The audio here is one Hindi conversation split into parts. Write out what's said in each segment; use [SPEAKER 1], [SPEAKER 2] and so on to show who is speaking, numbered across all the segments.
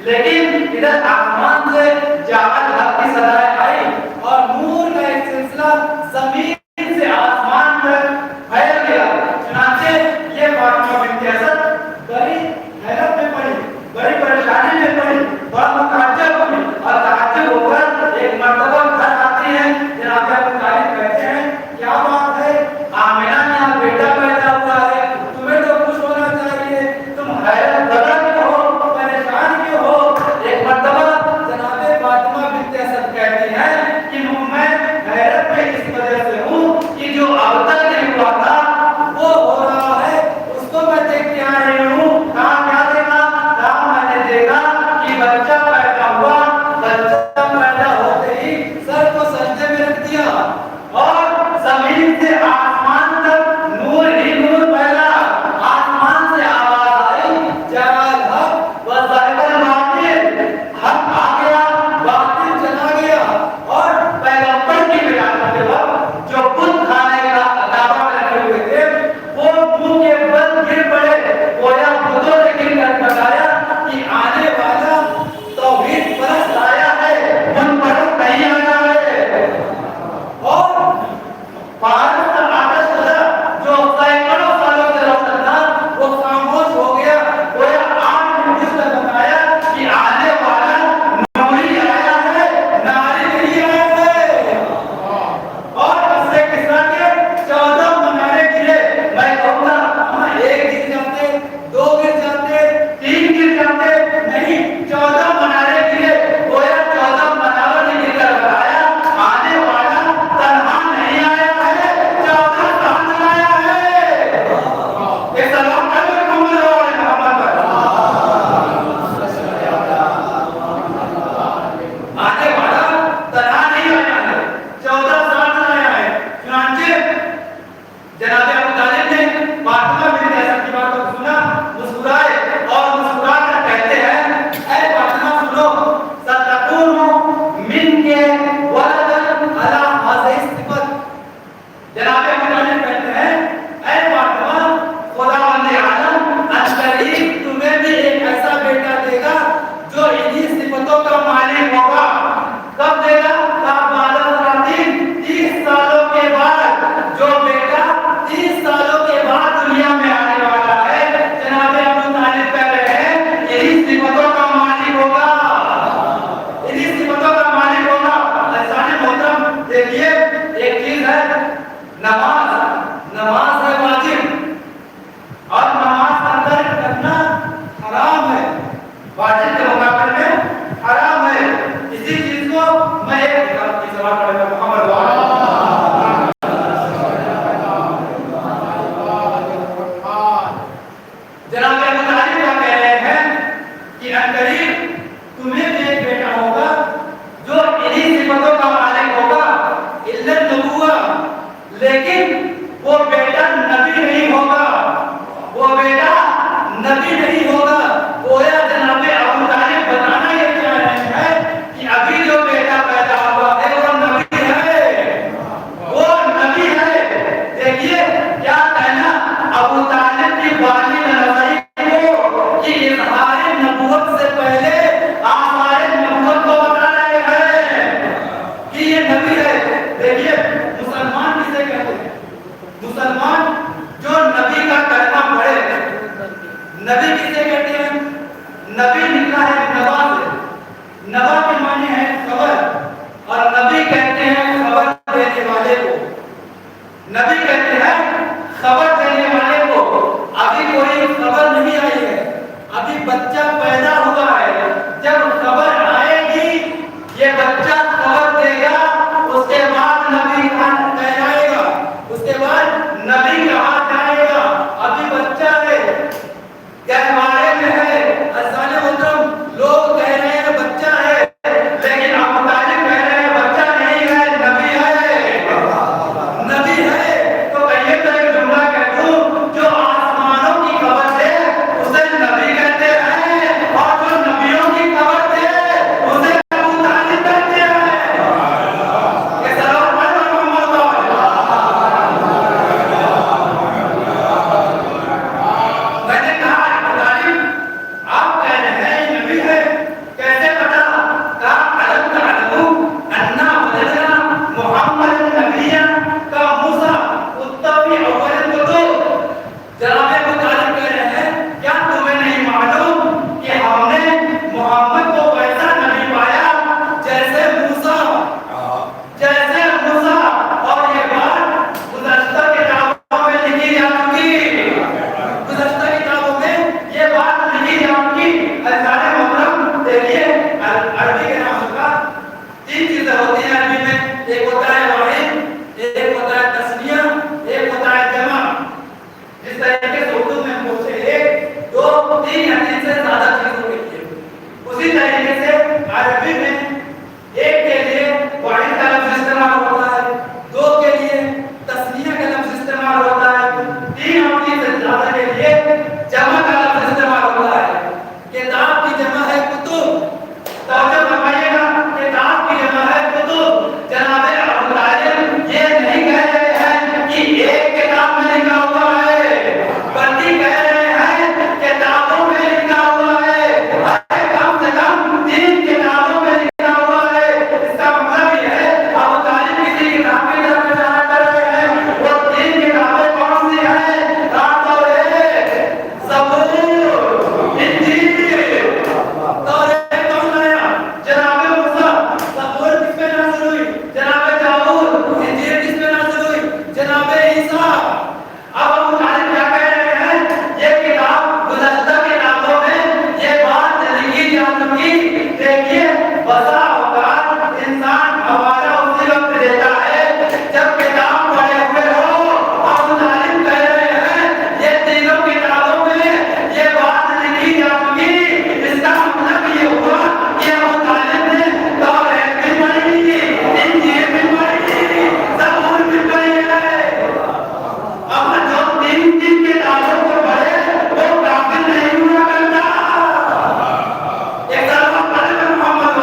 [SPEAKER 1] लेकिन निस्बतों का मालिक होगा। कब देगा? कब 30 सालों के बाद जो बेटा 30 सालों के बाद दुनिया में आने वाला है, जनाब अबू तालिब कह रहे हैं यही निस्बतों का मालिक होगा, यही निस्बतों का मालिक होगा। ऐसा मोहतरम देखिए, एक चीज है नमाज, नमाज है वाजिब और नमाज अंदर करना हराम है, वाजिब के मुकाबले में हराम है। इसी चीज को मैं एक सवाल करूंगा मोहम्मद जनाब अबू तालिब क्या कह रहे हैं कि अनकरीब तुम्हें भी एक बेटा होगा जो इन्हीं सिफतों का मालिक होगा, इल्लत नबुव्वा, लेकिन वो बेटा नबी नहीं होगा, वो बेटा नबी नहीं होगा। गोया जनाब अबू तालिब बताना ये चाह रहे हैं कि अभी जो बेटा पैदा हुआ है वो नबी है, वो नबी है। देखिए क्या कहना अबू तालिब की वाली नजरी को कि इज़हार नबुव्वत से पहले आसार नबुव्वत को बता रहे हैं कि ये नबी है। देखिए मुसलमान किसे कहते हैं? मुसलमान जो नबी का कलमा पढ़े, नबी किसे कहते हैं? नबी निकला है नबा से, नबा के माने है खबर, और नबी कहते हैं खबर देने वाले को, नबी कहते हैं खबर देने वाले को। अभी कोई खबर नहीं आई है, अभी बच्चा पैदा हुआ है, जब खबर आएगी ये बच्चा खबर देगा, उसके बाद नबी कहलाएगा, उसके बाद नबी कहा जाएगा। अभी बच्चा है, गहवारे में है, असाले मुहतरम लोग कह रहे हैं बच्चा है, लेकिन अबू तालिब कह रहे हैं बच्चा नहीं है, नबी है, नबी है। तो कहिए तो एक जुमला कह दूं, जो आसमानों की खबर दे उसे नबी कहते हैं, और जो नबियों की खबर दे उसे अबू तालिब कहते हैं। ये सलाम मोहम्मद मैंने कहा अबू तालिब आप कह रहे हैं नबी है, कैसे पता? का अलम तअलमू अन्ना वजदना मुहम्मद नबिया का मूसा उत्तबी अव्वल कुतुब। जनाब अबू तालिब कह रहे हैं क्या तुम्हें नहीं मालूम कि हमने मोहम्मद को वैसा नबी पाया जैसे मूसा, जैसे मूसा। और ये बात गुज़श्ता किताबों में लिखी जा चुकी, गुज़श्ता किताबों में ये बात लिखी जा चुकी। सारे मोहतरम देखिए अरबी के नाम का 3 चीजें होती हैं अरबी में, एक होता है वाहिद, एक होता है तस्निया, एक होता है जमा। जिस तरीके से उर्दू में पूछे 1, 2, 3 या 3 से ज्यादा चीजों के लिए, उसी तरीके से अरबी में एक के लिए वाहिद का लफ्ज इस्तेमाल होता है, 2 के लिए तस्निया का लफ्ज इस्तेमाल होता है, 3 और 3 से ज्यादा के लिए जमा का लफ्ज इस्तेमाल होता है। किताब की जमा है कुतुब, तवज्जो फरमाइएगा, किताब की जमा है कुतुब। जनाब अबू तालिब ये नहीं कह रहे हैं कि एक किताब में लिखा हुआ है, बल्कि कह रहे हैं किताबों में लिखा हुआ है, कम से कम 3 किताबों में लिखा हुआ है। इसका मतलब ये है अबू तालिब किसी किताब की तरफ इशारा कर रहे हैं। वो 3 किताबें कौन सी हैं? तौरात, ज़बूर, इंजील। तौरात कौन लाया? जनाब मूसा। ज़बूर किस पे नाज़िल हुई? जनाब दाऊद। इंजील किस पे नाज़िल हुई? जनाब ईसा। अब अबू तालिब क्या कह रहे हैं? ये किताब गुज़श्ता किताबों में ये बात लिखी जा चुकी। देखिए बसा औकात इंसान हवाला उसी वक्त देता है जब किताब पढ़े हुए हो। अबू तालिब कह रहे हैं ये तीनों किताबों में ये बात लिखी जा चुकी। इसका मतलब ये हुआ कि अबू तालिब ने तौरात भी पढ़ी, इंजील भी पढ़ी, ज़बूर भी पढ़ी है। अब जो 3 किताबों को पढ़े वो काफिर नहीं हुआ करता। एक तरफ पढ़े मोहम्मद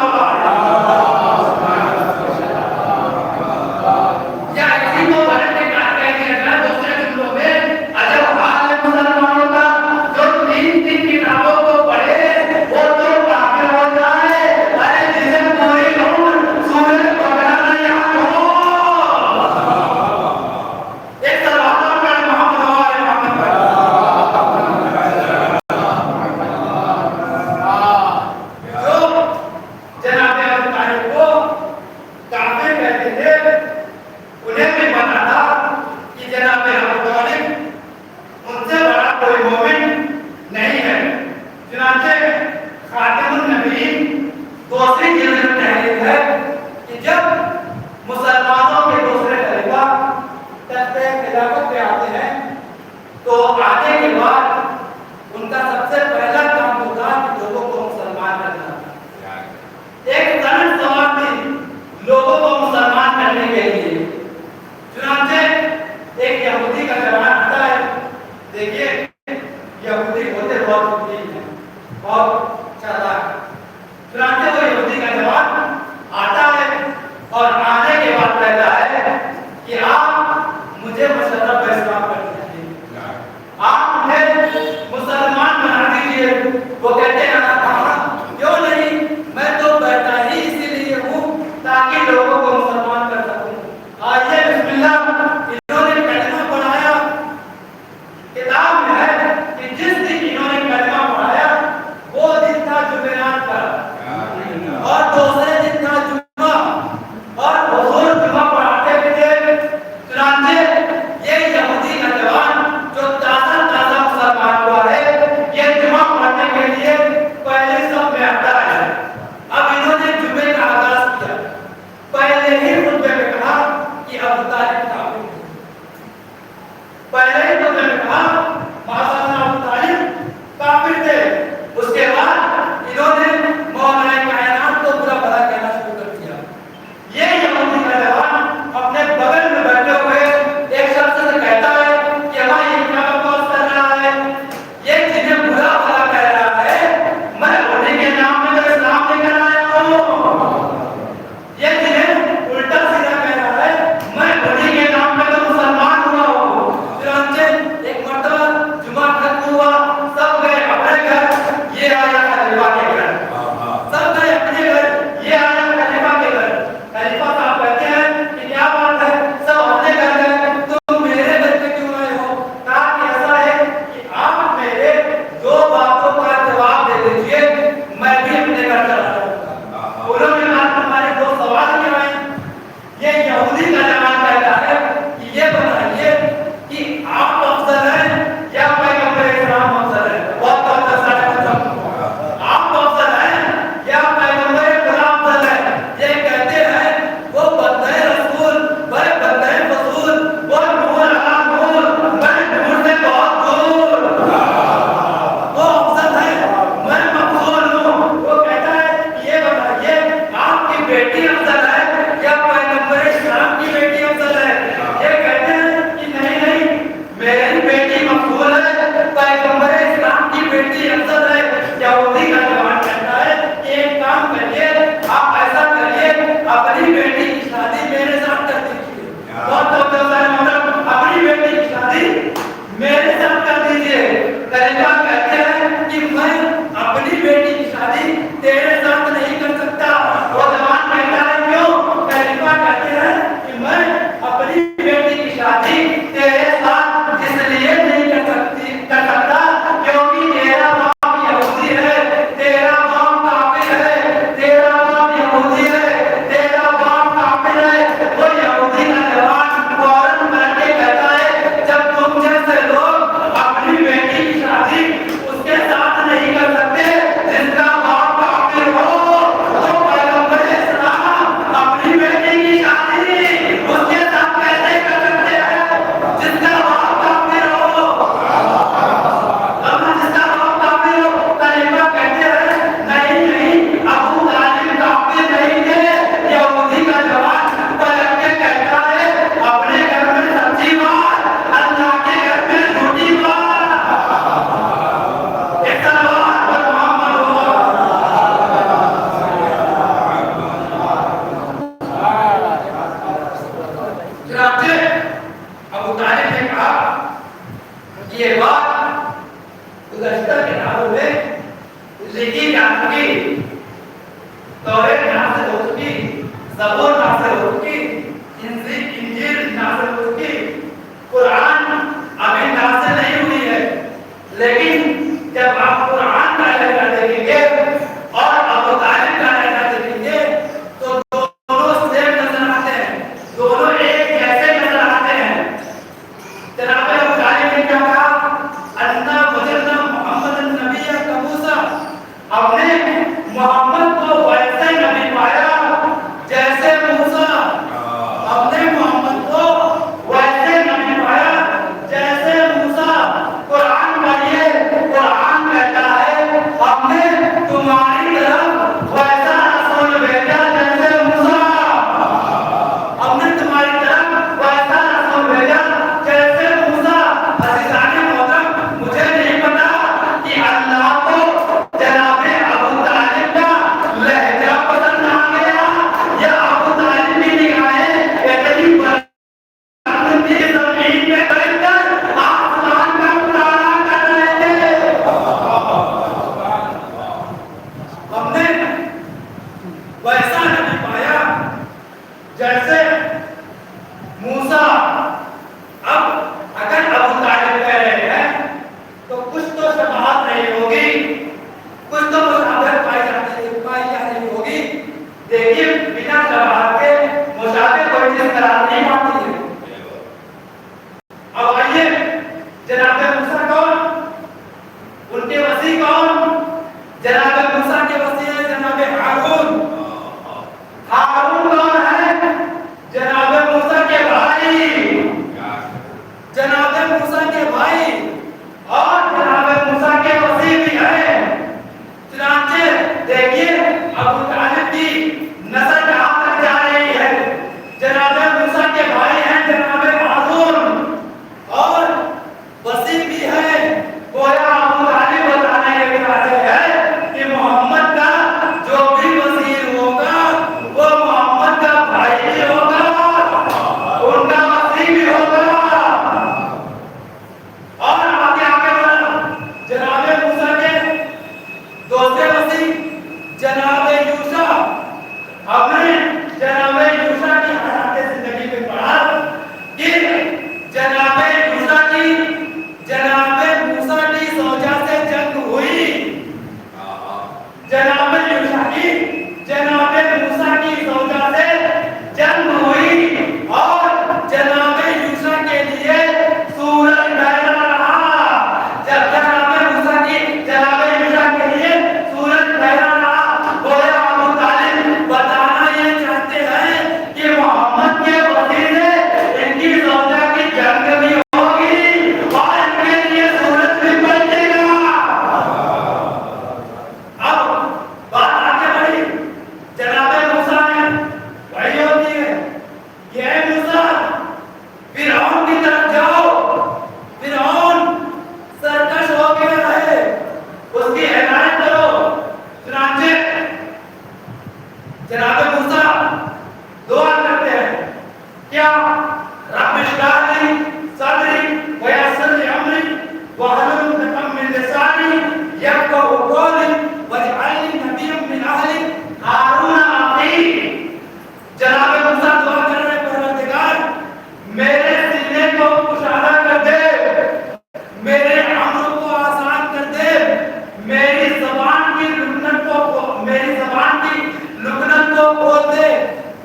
[SPEAKER 1] ज़बूर नाज़िल हो चुकी, इंजील नाज़िल हो चुकी, कुरान अभी नाज़िल नहीं हुई है। लेकिन जब आप कुरान का लहजा देखेंगे और अबू तालिब का लहजा देखेंगे तो दोनों सेम नजर आते हैं, दोनों एक जैसे नजर आते हैं। जनाब अबू तालिब ने क्या कहा? अन्ना वजदना मुहम्मदन नबिय्या कमूसा, हमने मोहम्मद को वैसे नबी पाया जैसे मूसा। हमने मोहम्मद को वैसे नबी पाया जैसे मूसा। कुरान पढ़िए, कुरान कहता है हमने तुम्हारी तरफ वैसा रसूल भेजा जैसे मूसा। हमने तुम्हारी तरफ वैसा रसूल भेजा जैसे मूसा। अज़ीज़ाने मोहतरम, मुझे नहीं पता कि अल्लाह को जनाब अबू तालिब का लहजा पसंद आ गया या अबू तालिब भी नहीं आए। इतनी बड़ी ज़मीन पे बैठकर आसमान का मुताला कर रहे थे। हमने वैसा नबी पाया जैसे मूसा। अब अगर अबू तालिब कह रहे हैं तो कुछ तो शबाहत नहीं होगी, कुछ तो मुशाबहत पाई जा रही होगी। देखिए, बिना शबाहत के मुशाबहत कोई चीज करार नहीं पाती है। अब आइए, जनाब मूसा कौन, उनके वसी कौन? जनाब मूसा के वसी है जनाब हारून। हारून कौन है? जनाब मूसा के भाई, जनाब मूसा के भाई और जनाब मूसा के वसी भी है। चुनांचे देखिए, अबू तालिब की नजर कहां तक जा रही है। जनाब मूसा के भाई हैं जनाब हारून और वसी भी है। गोया अबू तालिब बताने के इरादे है कि मोहम्मद का जो भी वज़ीर होगा वो मोहम्मद का भाई भी होगा, उनका वज़ी भी होगा। और आगे आगे बढ़ा, जनाब मूसा के दूसरे वज़ी जनाब यूशा। हमने जनाब यूशा की हयात जिंदगी में पढ़ा कि जनाब मूसा की ज़ौजा से जंग हुई। जनाब यूशा की जनाब मूसा की ज़ौजा से जंग हुई और जनाब यूशा के लिए सूरज बहरा रहा। जब जनाब यूशा के लिए सूरज बहरा रहा, गोया अबू तालिब बताना ये चाहते हैं कि मोहम्मद के वसी से इनकी ज़ौजा की जंग भी होगी और इनके लिए सूरज भी बचेगा। अब बात आगे बढ़ी, जनाब मूसा ने वही होती है, ये मूसा फिरौन की तरफ जाओ। फिरौन सरकश हो गया है, उसकी हिदायत करो। चुनांचे जनाब मूसा दुआ करते हैं, क्या? रब्ब इश्रह ली सदरी व यस्सिर ली अमरी वहलुल उक़दतम मिन लिसानी यफ़क़हू क़ौली वजअलनी नबिय्यन मिन अहली हारून अख़ी। जनाब मूसा दुआ कर रहे हैं, परवरदिगार मेरे सीने को कुशादा कर दे, मेरे अमर को आसान कर दे, मेरी ज़बान की लुकनत को खोल दे,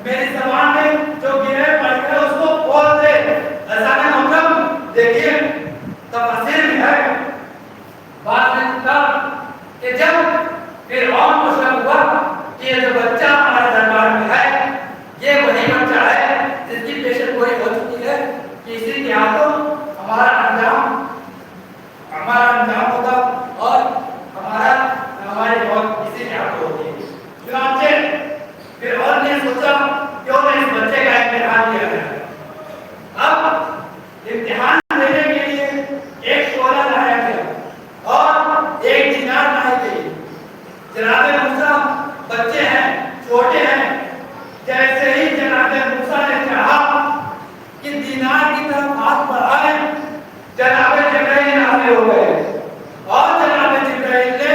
[SPEAKER 1] मेरी ज़बान में जो गिरे पड़ गए उसको खोल दे। ऐसा नहीं मतलब देखिए, तफसीर में है बात में कि जब फिरौन को शक हुआ कि ये जो बच्चा हमारे दरबार में है ये वही बच्चा है जिसकी पेशेंट गोई हो चुकी है कि इसी के हाथों हमारा अंजाम होगा और हमारी मौत इसी के हाथों होगी। चुनांचे फिरौन ने सोचा क्यों ना इस बच्चे का इम्तिहान लिया जाए। अब इम्तिहान देने के लिए एक शोला लाया गया और एक दीनार लाई गई। जनाब मूसा बच्चे हैं, छोटे हैं। जैसे ही जनाब मूसा ने चाहा कि दीनार की तरफ हाथ बढ़ाए, जनाब जिब्राइल नाज़िल हो गए और जनाब जिब्राइल ने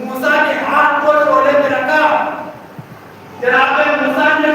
[SPEAKER 1] मूसा के हाथ को शोले पे रखा। जनाब मूसा ने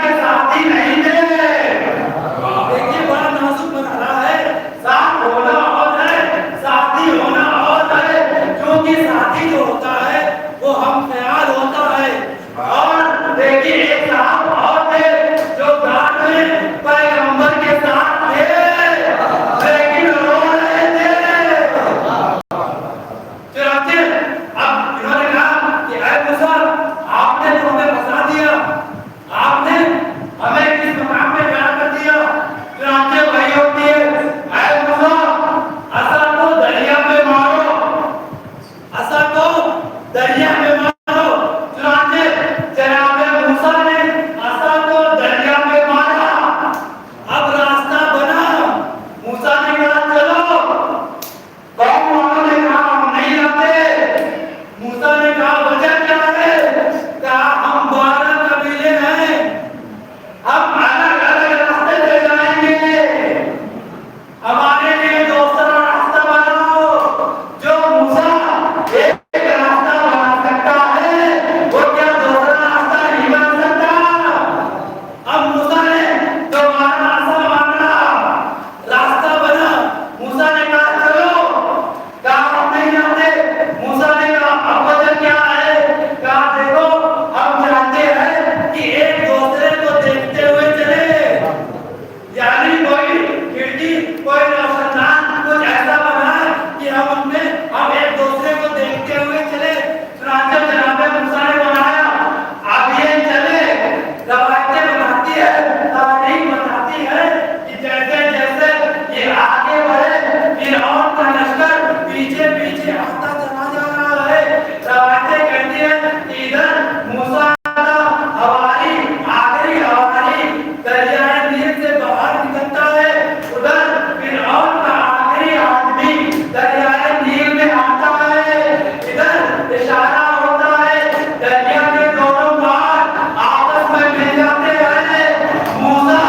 [SPEAKER 1] के साथी नहीं थे। देखिए बड़ा नाजुक मसला है, साथ होना और है, साथी होना और है। क्योंकि साथी जो होता है वो हम ख्याल होता है। और देखिए एक साहब और थे जो घाट में पैगंबर के साथ थे, लेकिन रो रहे थे। चुनांचे अब इन्होंने कहा कि ऐ मूसा, आपने तो हमें फंसा दिया, आपने हमें किस मकाम में खड़ा कर दिया। चुनांचे वही होती है, ऐ मूसा, असा को दरिया में मारो, असा को दरिया में मारो। चुनांचे जनाब मूसा ने असा को दरिया में मारा। अब रास्ता बना। मूसा ने कहा चलो, कौम वालों ने कहा हम नहीं लाते। मूसा ने कहा वजह क्या है? कहा हम 12 कबीले हैं, हम अलग अलग रास्ते से जाएंगे, हमारे लिए दूसरा रास्ता बनाओ। जो मूसा एक रास्ता बना सकता है वो क्या दूसरा रास्ता नहीं बना सकता? अब मूसा ने दोबारा रास्ता मांगा, रास्ता बना। मूसा ने कहा चलो, कहा हम नहीं जाते। मूसा ने कहा अब वजह क्या है? कहा देखो हम जानते हैं कि एक दूसरे को देखते हुए चले, यानी कोई खिड़की कोई रोशनदान कुछ ऐसा बनाए कि हम एक दूसरे को देखते हुए चले। चुनांचे जनाब मूसा ने बनाया। अब ये चले, रवायतें बताती है, तारीख बताती है कि जैसे जैसे ये आगे बढ़े, फिरौन का लश्कर पीछे पीछे आता चला जा रहा है। रवायतें कहती है कि इधर मूसा हवारी आखिरी हवारी दरियाए नील से बाहर निकलता है, उधर फिरौन का आखिरी आदमी दरियाए नील में आता है। इधर इशारा होता है, दरिया के दोनों पार आपस में मिल जाते हैं। मूसा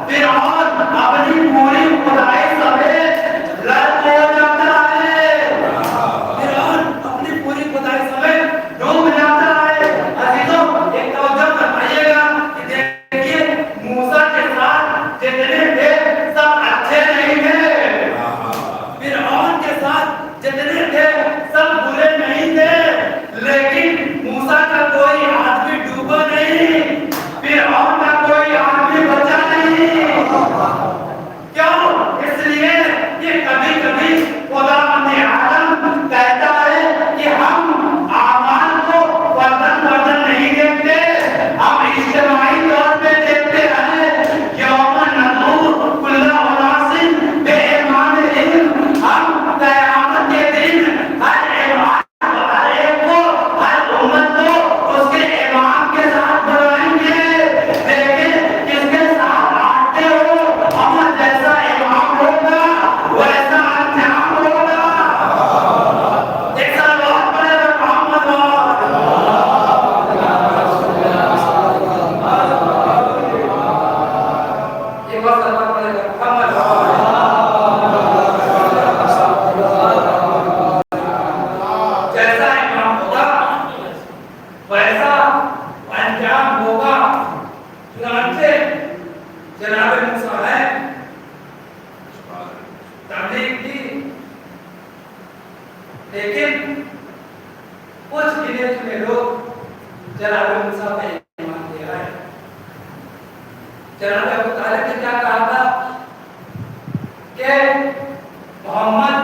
[SPEAKER 1] फिरौन अपनी पूरी खुदाई समेत लड़ हो जाता है। फिरौन अपनी पूरी खुदाई समेत डूब जाता है। अजीजों एक तवज्जो फरमाइएगा कि देखिए मूसा के साथ जितने थे सब अच्छे नहीं थे, फिरौन के साथ जितने थे सब बुरे नहीं थे, लेकिन मूसा का कोई आदमी डूबा नहीं, फिरौन का कोई आदमी बचा नहीं। क्यों? इसलिए कि कभी कभी खुदावंद आलम कहता है कि हम आमाल को वर्तन वर्तन नहीं देखते, हम इज्तिमाई तौर पे देखते हैं। यौमन नज़ूर कुल्ला उनासिन बेईमानिहिम, हम क़यामत के दिन हर एक को, हर उम्मत को उसके इमाम के साथ बुलाएंगे। लेकिन किसके साथ आते हो? हम जैसा इमाम होगा वैसा अंजाम होगा। एक साल बहुत बड़े मोहम्मद एक बार सलाम पड़ेगा जैसा इमाम होगा वैसा अंजाम होगा। चुनांचे जनाब मूसा है तबलीग की, लेकिन कुछ गिने चुने लोग जनाब मूसा पे ईमान ले आए। जनाब अबू तालिब ने क्या कहा था कि मोहम्मद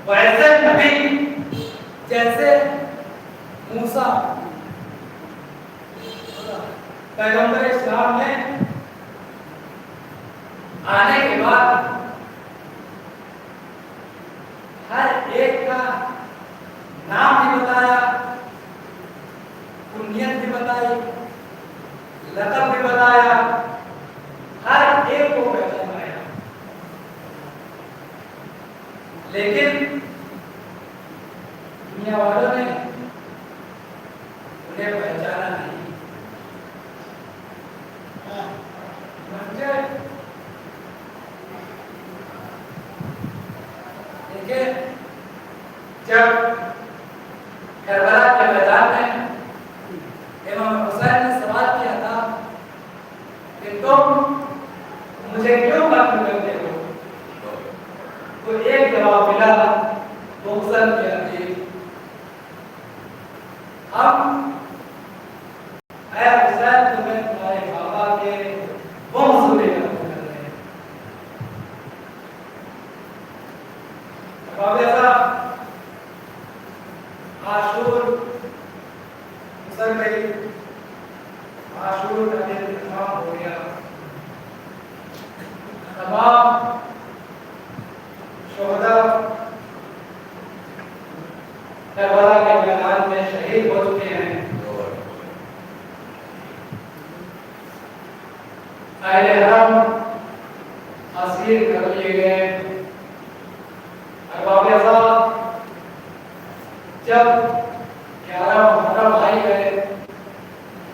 [SPEAKER 1] वैसे नबी जैसे मूसा। पैगंबर इस्लाम में आने के बाद हर एक का नाम भी बताया, कुनियत भी बताई, लक़ब भी बताया, हर एक को पहचाना। लेकिन दुनिया वालों ने उन्हें पहचाना नहीं। देखिए जब करबला के मैदान में इमाम हुसैन ने सवाल किया था तुम मुझे क्यों खत्म करते हो? तो एक जवाब मिला मुफस्सल के अजीब, हम ऐ हुसैन तुम्हें तुम्हारे बाबा के वो मसूले खत्म कर रहे हैं। बाबा साहब आशूर गुजर गई, आशूर का दिन तमाम हो गया, तमाम शोहदा करबला के मैदान में शहीद हो चुके हैं। अहले हरम असीर कर लिए गए। अरबाब साहब जब 11 मुहर्रम आई गए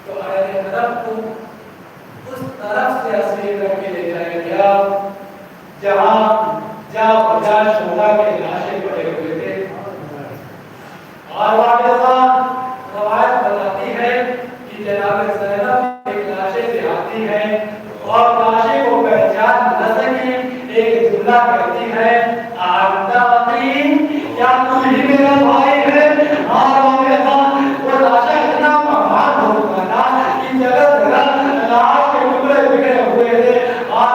[SPEAKER 1] तो अहले हरम को उस तरफ से असीर करके ले जाया गया जहाँ बजा शोहदा के लाशें पड़े हुए थे। और रवायत बताती है कि जनाब ज़ैनब एक लाशें से आती है और लाशें को पहचान न सकी, एक जुमला कहती है क्या तुम ही मेरा भाई है? और वो लाशा इतना महान हो चुका था कि जगह जगह लाश के टुकड़े बिखरे हुए थे। और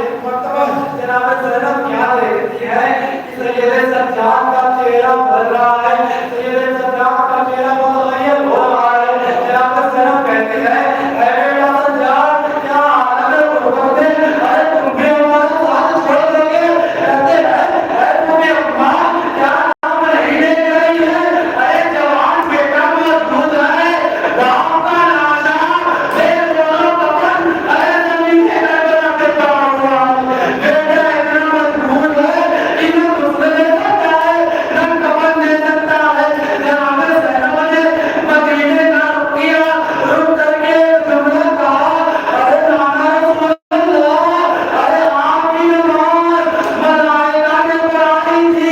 [SPEAKER 1] एक मर्तबा जनाब ज़ैनब क्या देखती है कि सैयद सज्जाद का चेहरा बदल रहा है, सैयद सज्जाद का चेहरा मुतग़य्यर हो रहा है। जनाब ज़ैनब कहती है ऐ बेटा सज्जाद क्या हालत है गुर्बत में? अरे तुम भी हमारे साथ छोड़ दोगे? कहते हैं तुम्हें अम्मा क्या नाम नहीं ले रही है? अरे जवान बेटा मजबूत है, गाँव का लाशा फिर दोनों कफन, अरे जमीन से करबला पे पड़ा हुआ बेटा इतना मजबूत है इन्हें दूसरे ले सकता है न कफन दे सकता है। जनाब ज़ैनब ने मदीने का रुख किया, रुक करके जुमला कहा अरे नाना रसूल अल्लाह, अरे आपकी नमाज मलाइका ने पढ़ाई थी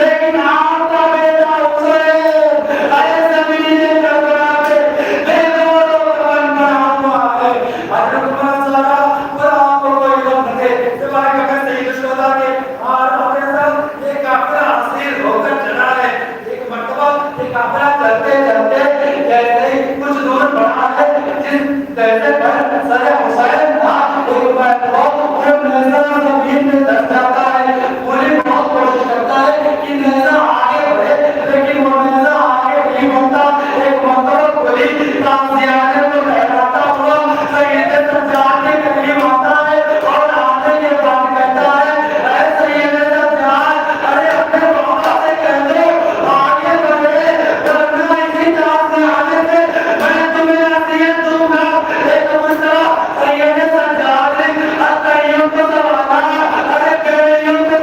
[SPEAKER 1] लेकिन आपका बेटा हुसैन अरे ज़मीने करबला पे बेदोलो कफन बना हुआ है। हज़रत उमर सारा और आपको कोई गम न दे सिवाय अगर सैयद शुहदा के। और अपने साथ एक काफिला असीर होकर चला है। एक मर्तबा एक काफिला चलते चलते जैसे ही कुछ दूर बढ़ा है, जिस जैसे पर सर हुसैन था एक मर्तबा वो नेज़ा जमीन में दब जाता है। पूरी बहुत कोशिश करता है कि नेज़ा आगे बढ़े लेकिन वो नेज़ा आगे नहीं बढ़ता। एक मर्तबा कोई ताज़ियाने में लहराता हुआ सैयद सज्जाद के करीब आता है और आने के बाद कहता है ऐ सैयद सज्जाद, अरे अपने बाबा से कह दो आगे बढ़े वरना इसी तरह से आने से मैं तुम्हें नसीहत दूंगा। एक मसला सैयद सज्जाद ने अतैय्युब को सवाला, अरे बेइल्म को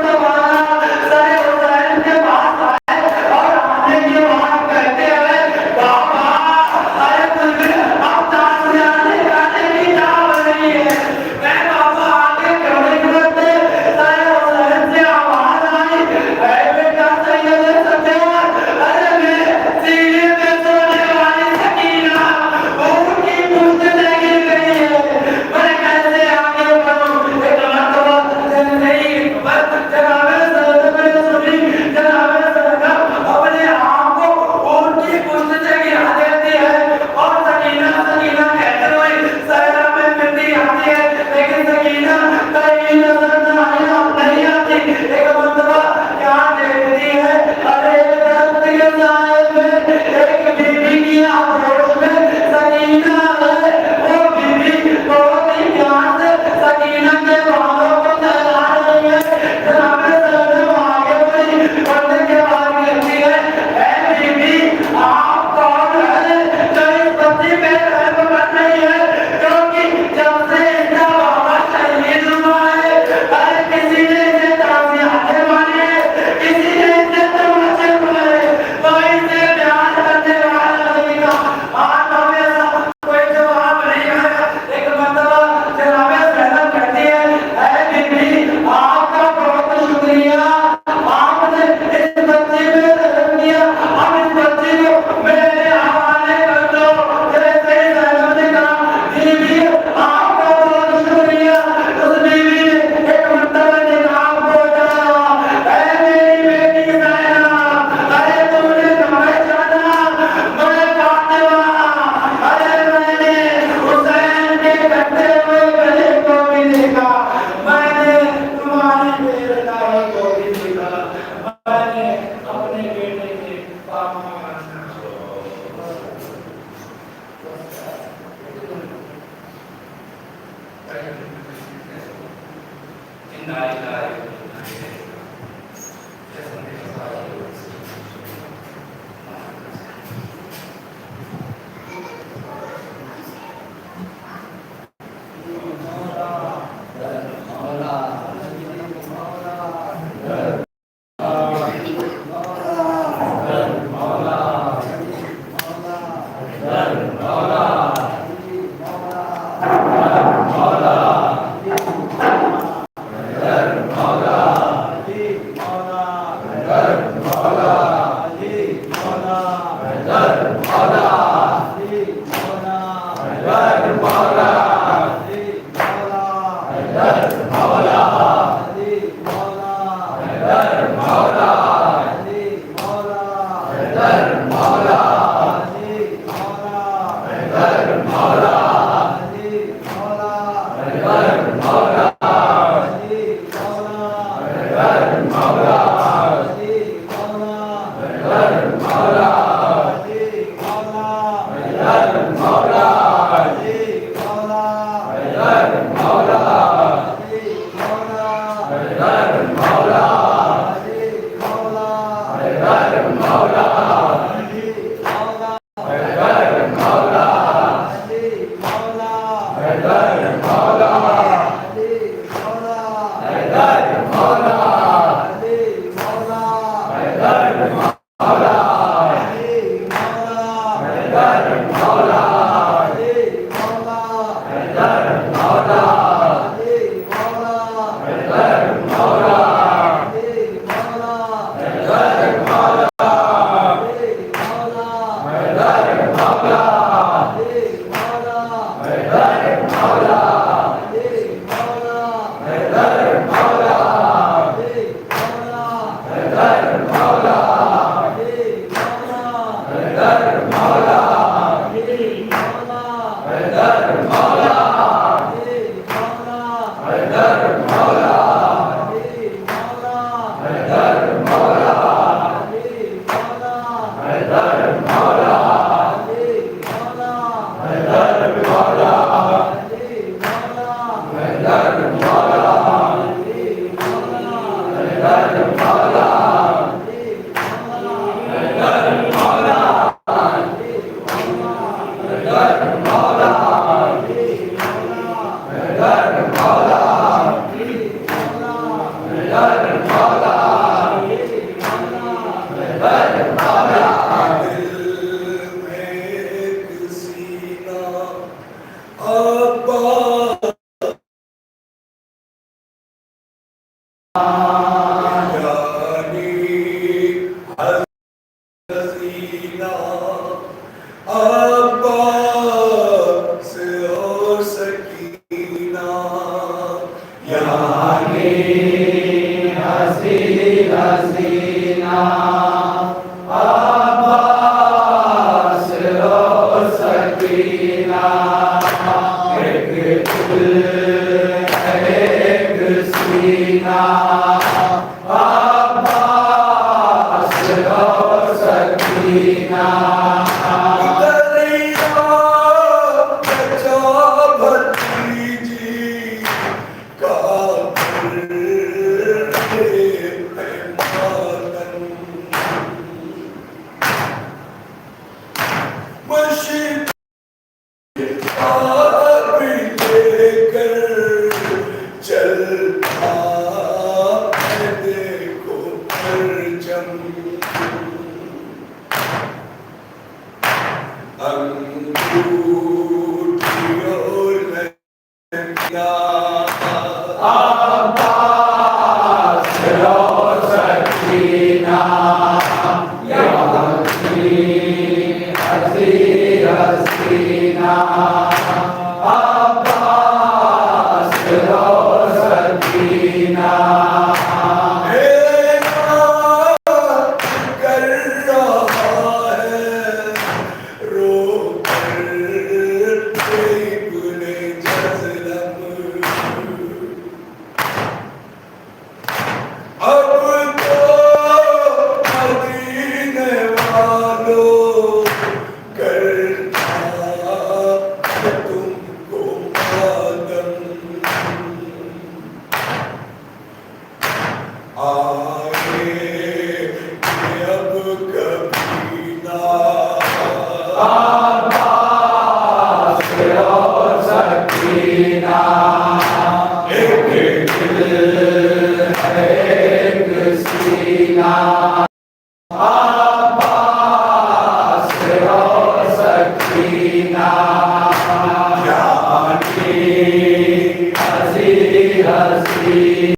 [SPEAKER 2] हसी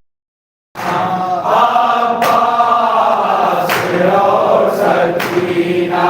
[SPEAKER 2] अब्बास और सकीना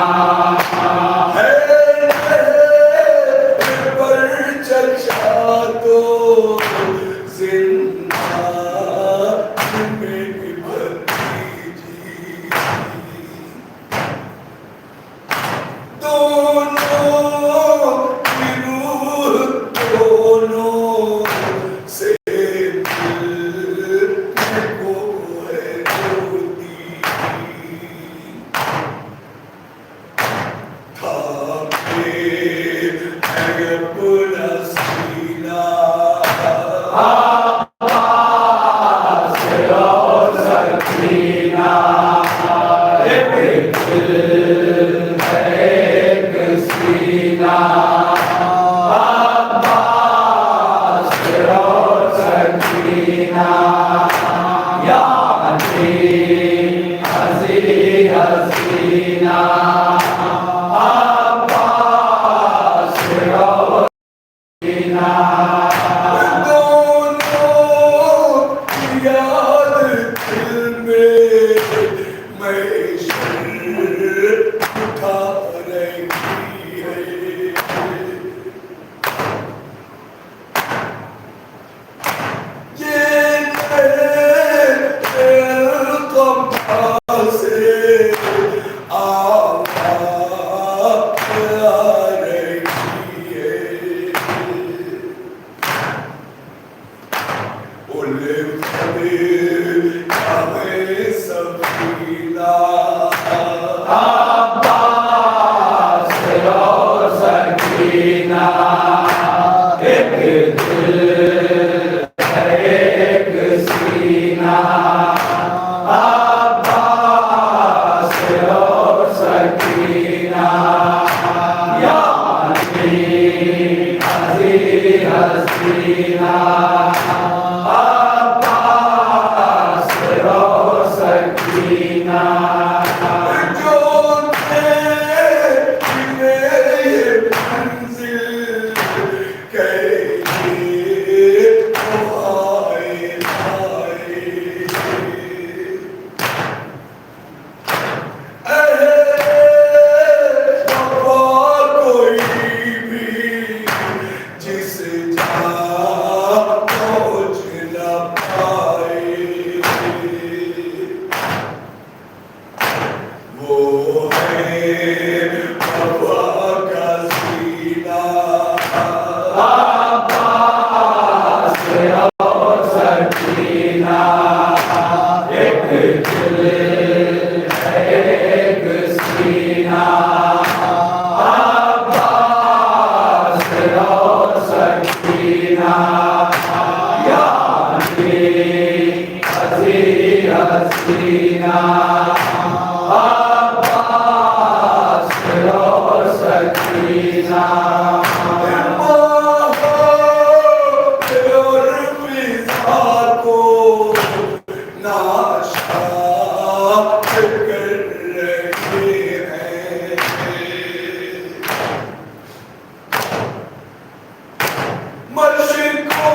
[SPEAKER 3] मर्शिद को